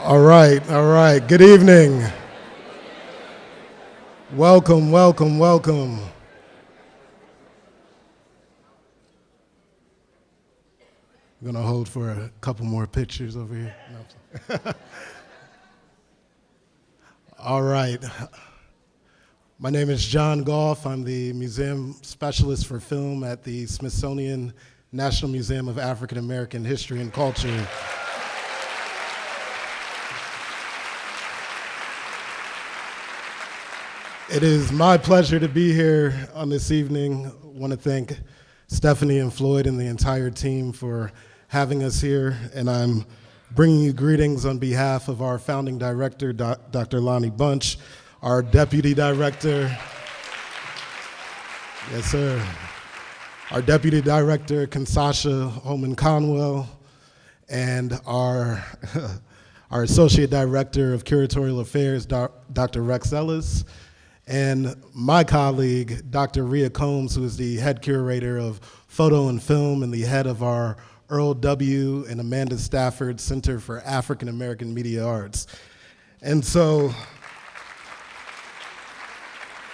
All right. Good evening. Welcome. I'm gonna hold for a couple more pictures over here. No. All right. My name is Jon Goff. I'm the museum specialist for film at the Smithsonian National Museum of African American History and Culture. It is my pleasure to be here on this evening. I want to thank Stephanie and Floyd and the entire team for having us here, and I'm bringing you greetings on behalf of our founding director, Dr. Lonnie Bunch, our deputy director, yes sir, our deputy director, Kansasha Holman-Conwell, and our associate director of curatorial affairs, Dr. Rex Ellis, and my colleague, Dr. Rhea Combs, who is the head curator of photo and film and the head of our Earl W. and Amanda Stafford Center for African American Media Arts. And so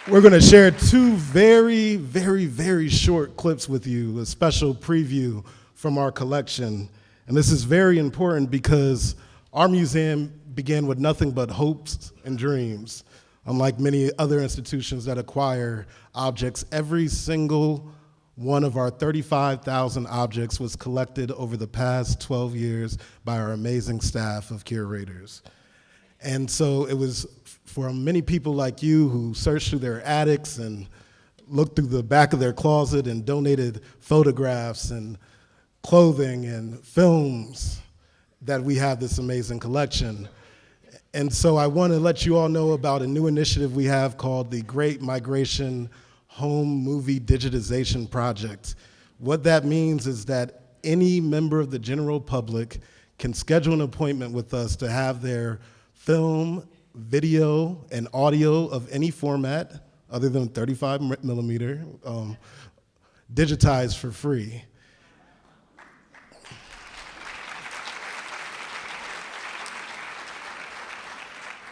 we're gonna share two very short clips with you, a special preview from our collection. And this is very important because our museum began with nothing but hopes and dreams. Unlike many other institutions that acquire objects, every single one of our 35,000 objects was collected over the past 12 years by our amazing staff of curators. And so it was for many people like you who searched through their attics and looked through the back of their closet and donated photographs and clothing and films that we have this amazing collection. And so I want to let you all know about a new initiative we have called the Great Migration Home Movie Digitization Project. What that means is that any member of the general public can schedule an appointment with us to have their film, video, and audio of any format other than 35 millimeter digitized for free.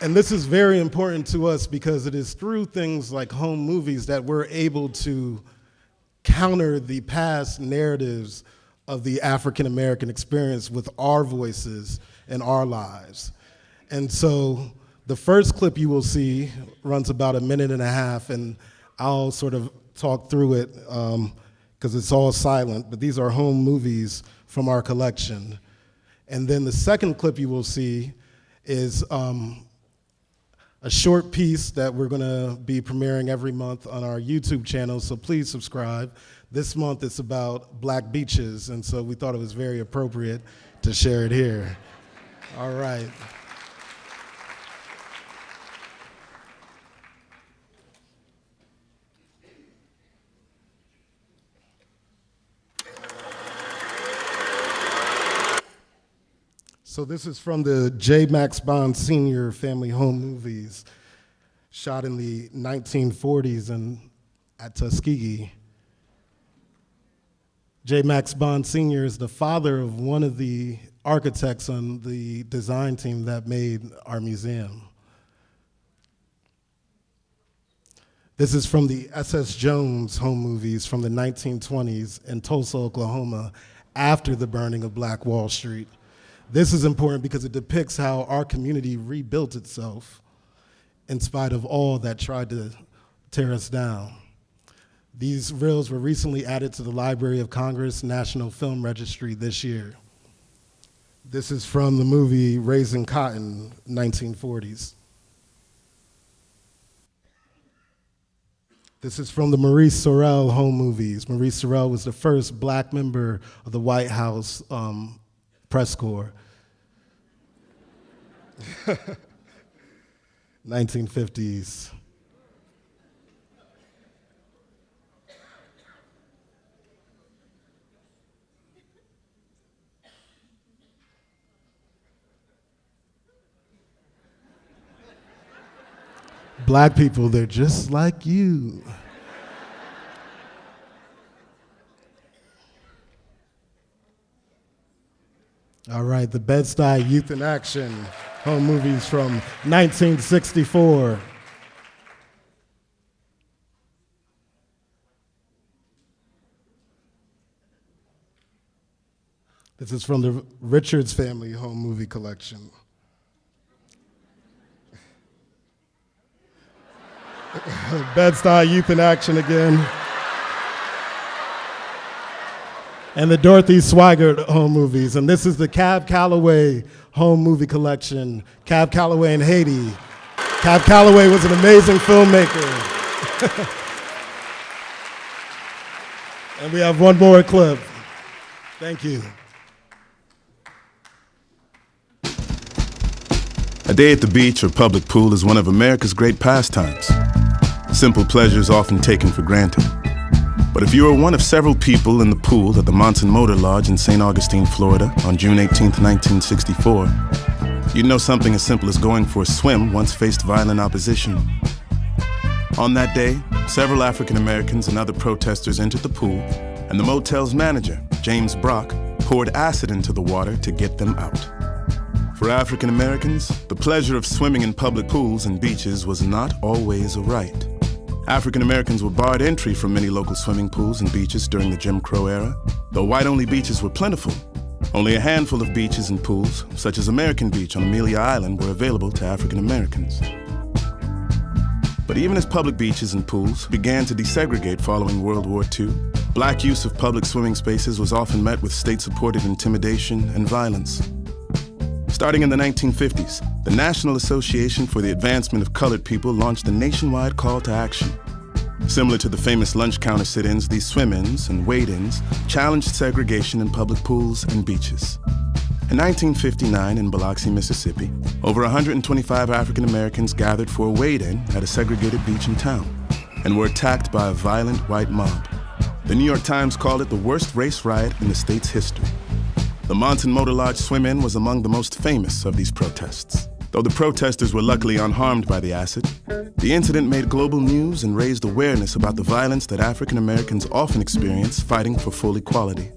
And this is very important to us because it is through things like home movies that we're able to counter the past narratives of the African American experience with our voices and our lives. And so the first clip you will see runs about 1.5 minutes, and I'll sort of talk through it because it's all silent, but these are home movies from our collection. And then the second clip you will see is a short piece that we're gonna be premiering every month on our YouTube channel, so please subscribe. This month it's about black beaches, and so we thought it was very appropriate to share it here. All right. So this is from the J. Max Bond Sr. family home movies, shot in the 1940s at Tuskegee. J. Max Bond Sr. is the father of one of the architects on the design team that made our museum. This is from the S.S. Jones home movies from the 1920s in Tulsa, Oklahoma, after the burning of Black Wall Street. This is important because it depicts how our community rebuilt itself in spite of all that tried to tear us down. These reels were recently added to the Library of Congress National Film Registry this year. This is from the movie Raising Cotton, 1940s. This is from the Maurice Sorrell home movies. Maurice Sorrell was the first black member of the White House press corps. 1950s. Black people, they're just like you. All right, the Bed-Stuy Youth in Action. home movies from 1964. This is from the Richards family home movie collection. Bed-Stuy Youth in Action again. And the Dorothy Swigert home movies. And this is the Cab Calloway home movie collection. Cab Calloway in Haiti. Cab Calloway was an amazing filmmaker. And we have one more clip. Thank you. A day at the beach or public pool is one of America's great pastimes. Simple pleasures often taken for granted. But if you are one of several people in the pool at the Monson Motor Lodge in St. Augustine, Florida on June 18, 1964, you'd know something as simple as going for a swim once faced violent opposition. On that day, several African Americans and other protesters entered the pool, and the motel's manager, James Brock, poured acid into the water to get them out. For African Americans, the pleasure of swimming in public pools and beaches was not always a right. African Americans were barred entry from many local swimming pools and beaches during the Jim Crow era. Though white-only beaches were plentiful, only a handful of beaches and pools, such as American Beach on Amelia Island, were available to African Americans. But even as public beaches and pools began to desegregate following World War II, black use of public swimming spaces was often met with state-supported intimidation and violence. Starting in the 1950s, the National Association for the Advancement of Colored People launched a nationwide call to action. Similar to the famous lunch counter sit-ins, these swim-ins and wade-ins challenged segregation in public pools and beaches. In 1959 in Biloxi, Mississippi, over 125 African Americans gathered for a wade-in at a segregated beach in town and were attacked by a violent white mob. The New York Times called it the worst race riot in the state's history. The Monson Motor Lodge swim-in was among the most famous of these protests. Though the protesters were luckily unharmed by the acid, the incident made global news and raised awareness about the violence that African Americans often experience fighting for full equality.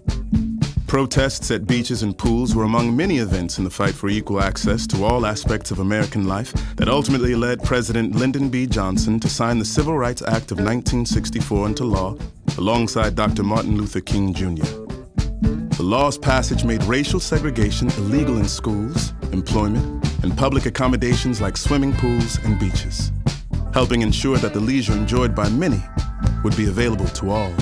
Protests at beaches and pools were among many events in the fight for equal access to all aspects of American life that ultimately led President Lyndon B. Johnson to sign the Civil Rights Act of 1964 into law alongside Dr. Martin Luther King, Jr. The law's passage made racial segregation illegal in schools, employment, and public accommodations like swimming pools and beaches, helping ensure that the leisure enjoyed by many would be available to all.